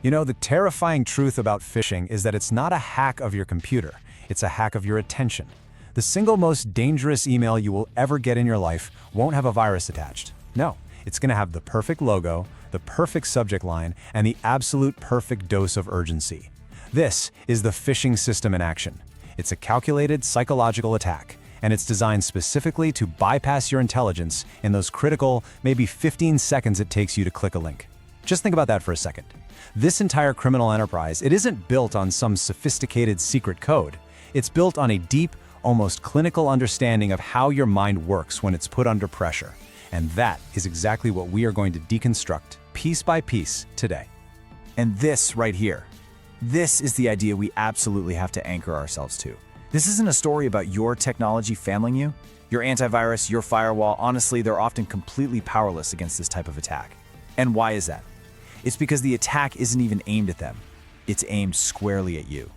You know, the terrifying truth about phishing is that it's not a hack of your computer, it's a hack of your attention. The single most dangerous email you will ever get in your life won't have a virus attached. No, it's going to have the perfect logo, the perfect subject line, and the absolute perfect dose of urgency. This is the phishing system in action. It's a calculated psychological attack, and it's designed specifically to bypass your intelligence in those critical, maybe 15 seconds it takes you to click a link. Just think about that for a second. This entire criminal enterprise, it isn't built on some sophisticated secret code. It's built on a deep, almost clinical understanding of how your mind works when it's put under pressure. And that is exactly what we are going to deconstruct piece by piece today. And this right here, this is the idea we absolutely have to anchor ourselves to. This isn't a story about your technology failing you. Your antivirus, your firewall, honestly, they're often completely powerless against this type of attack. And why is that? It's because the attack isn't even aimed at them. It's aimed squarely at you.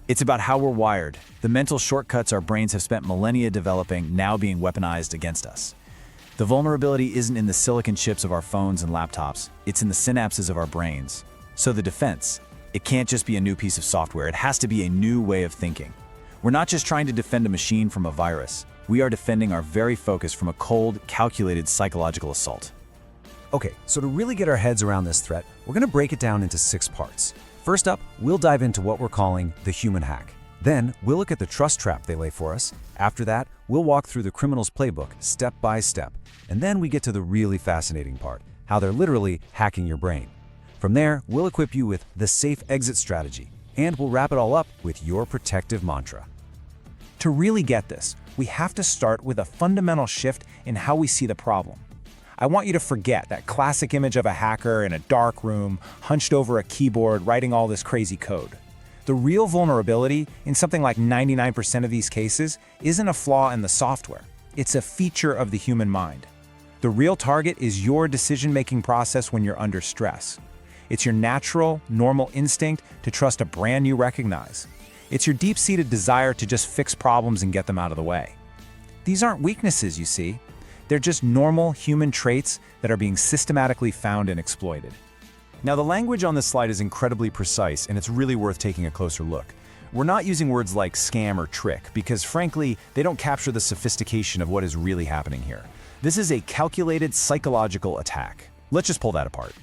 It's about how we're wired, the mental shortcuts our brains have spent millennia developing now being weaponized against us. The vulnerability isn't in the silicon chips of our phones and laptops, it's in the synapses of our brains. So the defense, it can't just be a new piece of software, it has to be a new way of thinking. We're not just trying to defend a machine from a virus, we are defending our very focus from a cold, calculated psychological assault. Okay, so to really get our heads around this threat, we're going to break it down into 6 parts. First up, we'll dive into what we're calling the human hack. Then, we'll look at the trust trap they lay for us. After that, we'll walk through the criminal's playbook step by step. And then we get to the really fascinating part, how they're literally hacking your brain. From there, we'll equip you with the safe exit strategy, and we'll wrap it all up with your protective mantra. To really get this, we have to start with a fundamental shift in how we see the problem. I want you to forget that classic image of a hacker in a dark room, hunched over a keyboard, writing all this crazy code. The real vulnerability, in something like 99% of these cases, isn't a flaw in the software. It's a feature of the human mind. The real target is your decision-making process when you're under stress. It's your natural, normal instinct to trust a brand you recognize. It's your deep-seated desire to just fix problems and get them out of the way. These aren't weaknesses, you see. They're just normal human traits that are being systematically found and exploited. Now, the language on this slide is incredibly precise, and it's really worth taking a closer look. We're not using words like scam or trick because, frankly, they don't capture the sophistication of what is really happening here. This is a calculated psychological attack. Let's just pull that apart.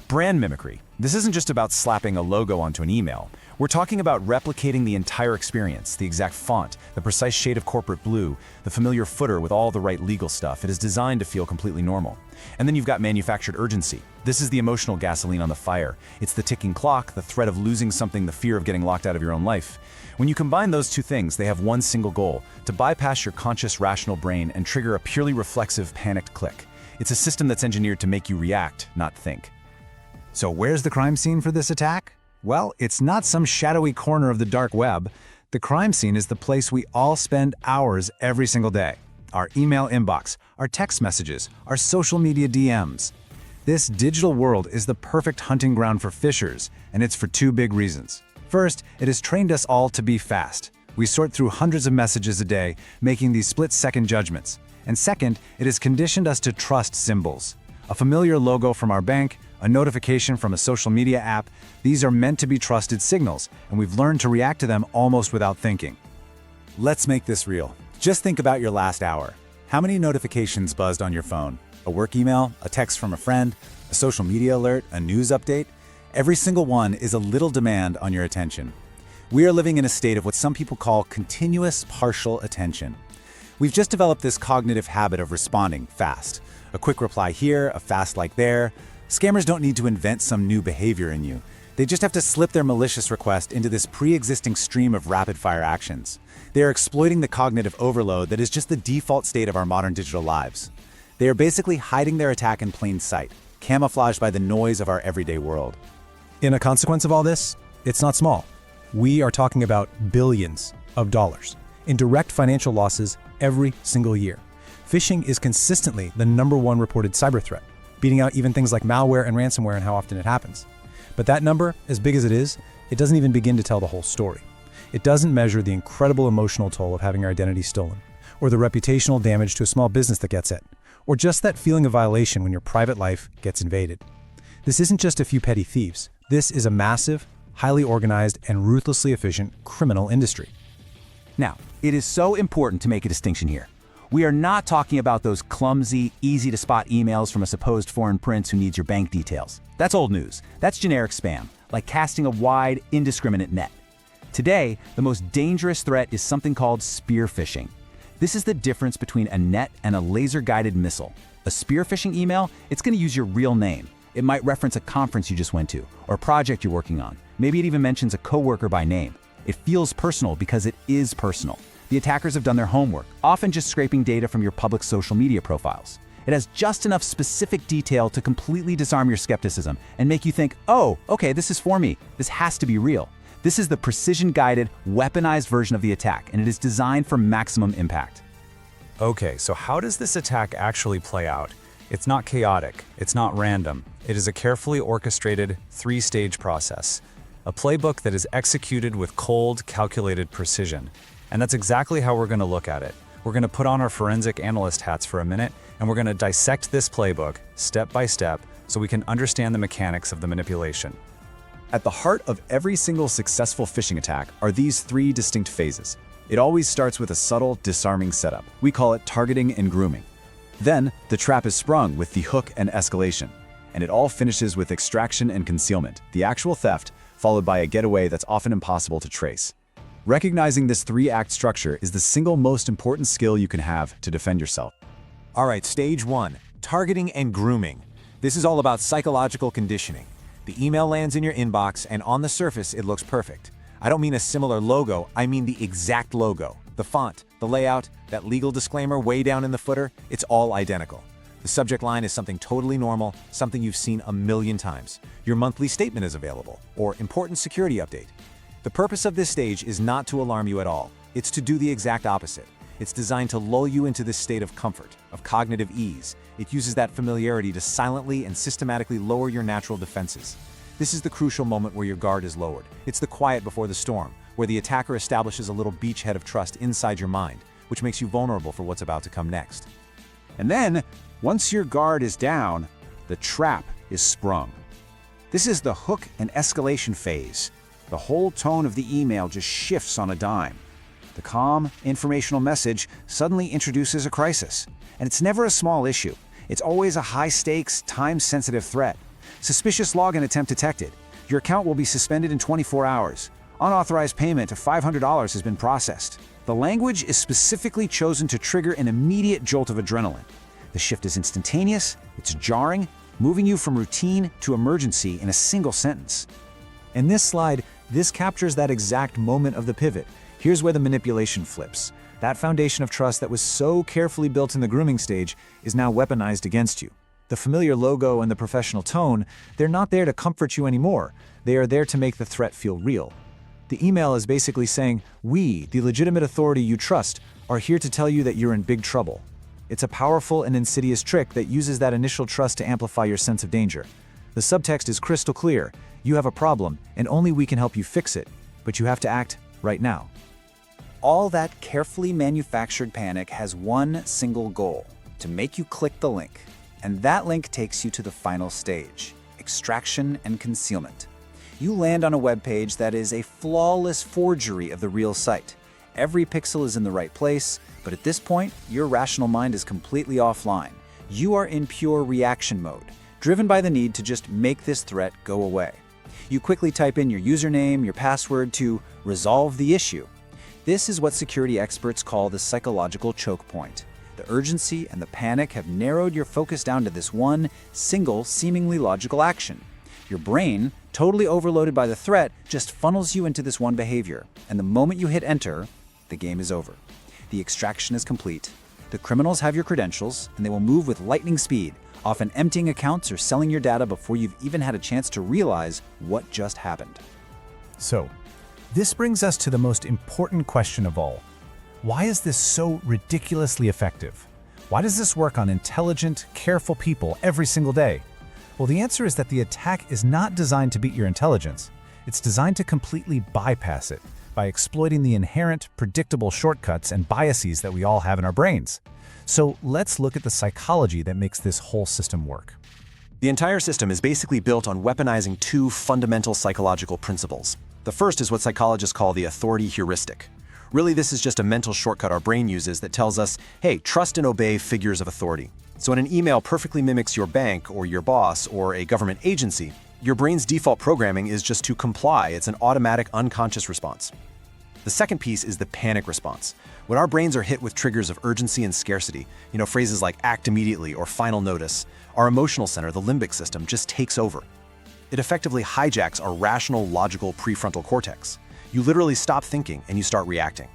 Brand mimicry. This isn't just about slapping a logo onto an email. We're talking about replicating the entire experience, the exact font, the precise shade of corporate blue, the familiar footer with all the right legal stuff. It is designed to feel completely normal. And then you've got manufactured urgency. This is the emotional gasoline on the fire. It's the ticking clock, the threat of losing something, the fear of getting locked out of your own life. When you combine those two things, they have one single goal: to bypass your conscious, rational brain and trigger a purely reflexive, panicked click. It's a system that's engineered to make you react, not think. So where's the crime scene for this attack? Well, it's not some shadowy corner of the dark web. The crime scene is the place we all spend hours every single day. Our email inbox, our text messages, our social media DMs. This digital world is the perfect hunting ground for phishers, and it's for 2 big reasons. First, it has trained us all to be fast. We sort through hundreds of messages a day, making these split-second judgments. And second, it has conditioned us to trust symbols. A familiar logo from our bank, a notification from a social media app, these are meant to be trusted signals, and we've learned to react to them almost without thinking. Let's make this real. Just think about your last hour. How many notifications buzzed on your phone? A work email, a text from a friend, a social media alert, a news update? Every single one is a little demand on your attention. We are living in a state of what some people call continuous partial attention. We've just developed this cognitive habit of responding fast. A quick reply here, a fast like there. Scammers don't need to invent some new behavior in you. They just have to slip their malicious request into this pre-existing stream of rapid-fire actions. They are exploiting the cognitive overload that is just the default state of our modern digital lives. They are basically hiding their attack in plain sight, camouflaged by the noise of our everyday world. In a consequence of all this, it's not small. We are talking about billions of dollars in direct financial losses every single year. Phishing is consistently the #1 reported cyber threat, beating out even things like malware and ransomware and how often it happens. But that number, as big as it doesn't even begin to tell the whole story. It doesn't measure the incredible emotional toll of having your identity stolen, or the reputational damage to a small business that gets it, or just that feeling of violation when your private life gets invaded. This isn't just a few petty thieves. This is a massive, highly organized, and ruthlessly efficient criminal industry. Now, it is so important to make a distinction here. We are not talking about those clumsy, easy-to-spot emails from a supposed foreign prince who needs your bank details. That's old news. That's generic spam, like casting a wide, indiscriminate net. Today, the most dangerous threat is something called spear phishing. This is the difference between a net and a laser-guided missile. A spear phishing email, it's going to use your real name. It might reference a conference you just went to, or a project you're working on. Maybe it even mentions a coworker by name. It feels personal because it is personal. The attackers have done their homework, often just scraping data from your public social media profiles. It has just enough specific detail to completely disarm your skepticism and make you think, oh, okay, this is for me. This has to be real. This is the precision-guided, weaponized version of the attack, and it is designed for maximum impact. Okay, so how does this attack actually play out? It's not chaotic, it's not random. It is a carefully orchestrated, three-stage process. A playbook that is executed with cold, calculated precision. And that's exactly how we're going to look at it. We're going to put on our forensic analyst hats for a minute, and we're going to dissect this playbook, step by step, so we can understand the mechanics of the manipulation. At the heart of every single successful phishing attack are these three distinct phases. It always starts with a subtle, disarming setup. We call it targeting and grooming. Then, the trap is sprung with the hook and escalation. And it all finishes with extraction and concealment, the actual theft, followed by a getaway that's often impossible to trace. Recognizing this three-act structure is the single most important skill you can have to defend yourself. All right, stage one, targeting and grooming. This is all about psychological conditioning. The email lands in your inbox, and on the surface, it looks perfect. I don't mean a similar logo, I mean the exact logo. The font, the layout, that legal disclaimer way down in the footer, it's all identical. The subject line is something totally normal, something you've seen a million times. Your monthly statement is available, or important security update. The purpose of this stage is not to alarm you at all. It's to do the exact opposite. It's designed to lull you into this state of comfort, of cognitive ease. It uses that familiarity to silently and systematically lower your natural defenses. This is the crucial moment where your guard is lowered. It's the quiet before the storm, where the attacker establishes a little beachhead of trust inside your mind, which makes you vulnerable for what's about to come next. And then, once your guard is down, the trap is sprung. This is the hook and escalation phase. The whole tone of the email just shifts on a dime. The calm, informational message suddenly introduces a crisis. And it's never a small issue. It's always a high-stakes, time-sensitive threat. Suspicious login attempt detected. Your account will be suspended in 24 hours. Unauthorized payment of $500 has been processed. The language is specifically chosen to trigger an immediate jolt of adrenaline. The shift is instantaneous, it's jarring, moving you from routine to emergency in a single sentence. In this slide, this captures that exact moment of the pivot. Here's where the manipulation flips. That foundation of trust that was so carefully built in the grooming stage is now weaponized against you. The familiar logo and the professional tone, they're not there to comfort you anymore. They are there to make the threat feel real. The email is basically saying, we, the legitimate authority you trust, are here to tell you that you're in big trouble. It's a powerful and insidious trick that uses that initial trust to amplify your sense of danger. The subtext is crystal clear. You have a problem, and only we can help you fix it. But you have to act right now. All that carefully manufactured panic has one single goal: to make you click the link. And that link takes you to the final stage: extraction and concealment. You land on a web page that is a flawless forgery of the real site. Every pixel is in the right place, but at this point, your rational mind is completely offline. You are in pure reaction mode, driven by the need to just make this threat go away. You quickly type in your username, your password to resolve the issue. This is what security experts call the psychological choke point. The urgency and the panic have narrowed your focus down to this one, single, seemingly logical action. Your brain, totally overloaded by the threat, just funnels you into this one behavior. And the moment you hit enter, the game is over. The extraction is complete. The criminals have your credentials, and they will move with lightning speed, often emptying accounts or selling your data before you've even had a chance to realize what just happened. So, this brings us to the most important question of all. Why is this so ridiculously effective? Why does this work on intelligent, careful people every single day? Well, the answer is that the attack is not designed to beat your intelligence. It's designed to completely bypass it by exploiting the inherent, predictable shortcuts and biases that we all have in our brains. So let's look at the psychology that makes this whole system work. The entire system is basically built on weaponizing two fundamental psychological principles. The first is what psychologists call the authority heuristic. Really, this is just a mental shortcut our brain uses that tells us, hey, trust and obey figures of authority. So when an email perfectly mimics your bank or your boss or a government agency, your brain's default programming is just to comply. It's an automatic, unconscious response. The second piece is the panic response. When our brains are hit with triggers of urgency and scarcity, phrases like act immediately or final notice, our emotional center, the limbic system, just takes over. It effectively hijacks our rational, logical prefrontal cortex. You literally stop thinking and you start reacting.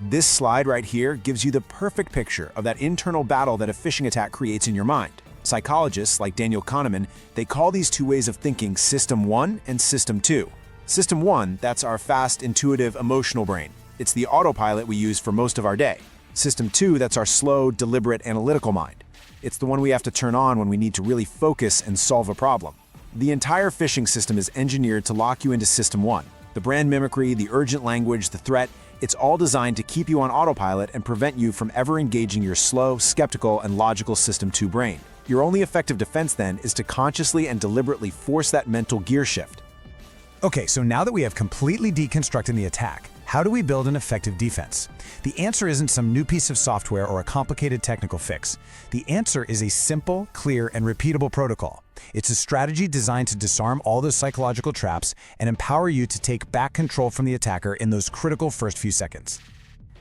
This slide right here gives you the perfect picture of that internal battle that a phishing attack creates in your mind. Psychologists like Daniel Kahneman, they call these two ways of thinking System 1 and System 2. System 1, that's our fast, intuitive, emotional brain. It's the autopilot we use for most of our day. System 2, that's our slow, deliberate, analytical mind. It's the one we have to turn on when we need to really focus and solve a problem. The entire phishing system is engineered to lock you into System 1. The brand mimicry, the urgent language, the threat, it's all designed to keep you on autopilot and prevent you from ever engaging your slow, skeptical, and logical System 2 brain. Your only effective defense then is to consciously and deliberately force that mental gear shift. Okay, so now that we have completely deconstructed the attack, how do we build an effective defense? The answer isn't some new piece of software or a complicated technical fix. The answer is a simple, clear, and repeatable protocol. It's a strategy designed to disarm all those psychological traps and empower you to take back control from the attacker in those critical first few seconds.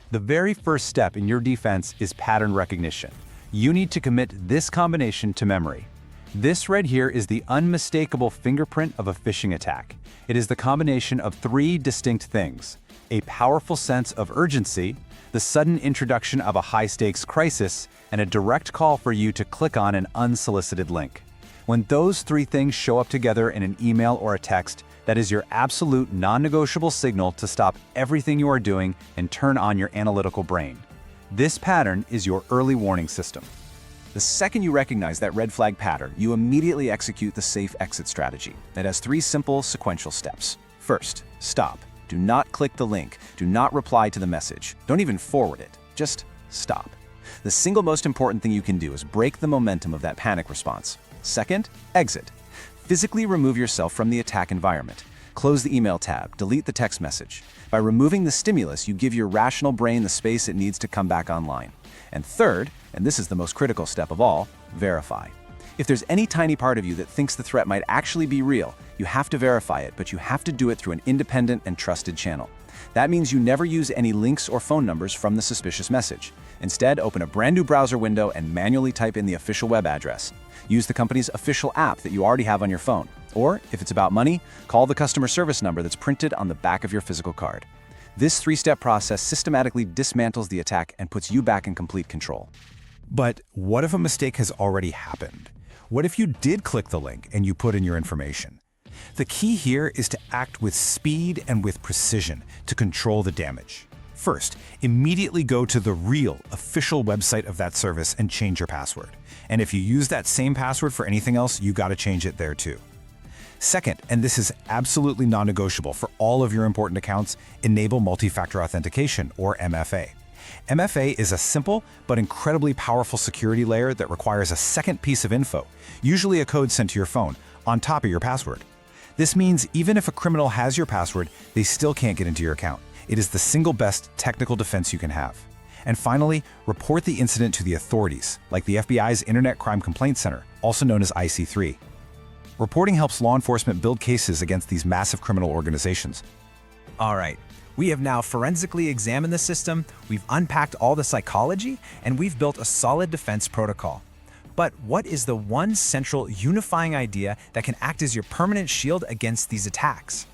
The very first step in your defense is pattern recognition. You need to commit this combination to memory. This right here is the unmistakable fingerprint of a phishing attack. It is the combination of three distinct things: a powerful sense of urgency, the sudden introduction of a high-stakes crisis, and a direct call for you to click on an unsolicited link. When those three things show up together in an email or a text, that is your absolute non-negotiable signal to stop everything you are doing and turn on your analytical brain. This pattern is your early warning system. The second you recognize that red flag pattern, you immediately execute the safe exit strategy. It has three simple sequential steps. First, stop. Do not click the link. Do not reply to the message. Don't even forward it. Just stop. The single most important thing you can do is break the momentum of that panic response. Second, exit. Physically remove yourself from the attack environment. Close the email tab, delete the text message. By removing the stimulus, you give your rational brain the space it needs to come back online. And third, and this is the most critical step of all, verify. If there's any tiny part of you that thinks the threat might actually be real, you have to verify it, but you have to do it through an independent and trusted channel. That means you never use any links or phone numbers from the suspicious message. Instead, open a brand new browser window and manually type in the official web address. Use the company's official app that you already have on your phone. Or, if it's about money, call the customer service number that's printed on the back of your physical card. This three-step process systematically dismantles the attack and puts you back in complete control. But what if a mistake has already happened? What if you did click the link and you put in your information? The key here is to act with speed and with precision to control the damage. First, immediately go to the real, official website of that service and change your password. And if you use that same password for anything else, you gotta change it there too. Second, and this is absolutely non-negotiable for all of your important accounts, enable multi-factor authentication, or MFA. MFA is a simple but incredibly powerful security layer that requires a second piece of info, usually a code sent to your phone, on top of your password. This means even if a criminal has your password, they still can't get into your account. It is the single best technical defense you can have. And finally, report the incident to the authorities, like the FBI's Internet Crime Complaint Center, also known as IC3. Reporting helps law enforcement build cases against these massive criminal organizations. All right, we have now forensically examined the system, we've unpacked all the psychology, and we've built a solid defense protocol. But what is the one central unifying idea that can act as your permanent shield against these attacks?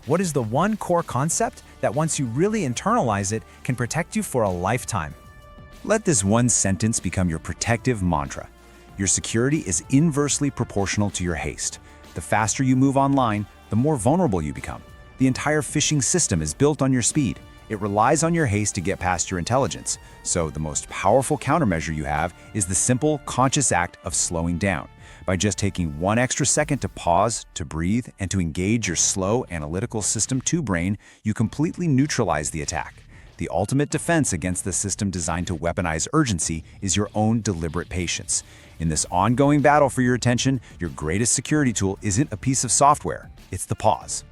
What is the one core concept that once you really internalize it can protect you for a lifetime? Let this one sentence become your protective mantra. Your security is inversely proportional to your haste. The faster you move online, the more vulnerable you become. The entire phishing system is built on your speed. It relies on your haste to get past your intelligence. So the most powerful countermeasure you have is the simple, conscious act of slowing down. By just taking one extra second to pause, to breathe, and to engage your slow, analytical System 2 brain, you completely neutralize the attack. The ultimate defense against the system designed to weaponize urgency is your own deliberate patience. In this ongoing battle for your attention, your greatest security tool isn't a piece of software, it's the pause.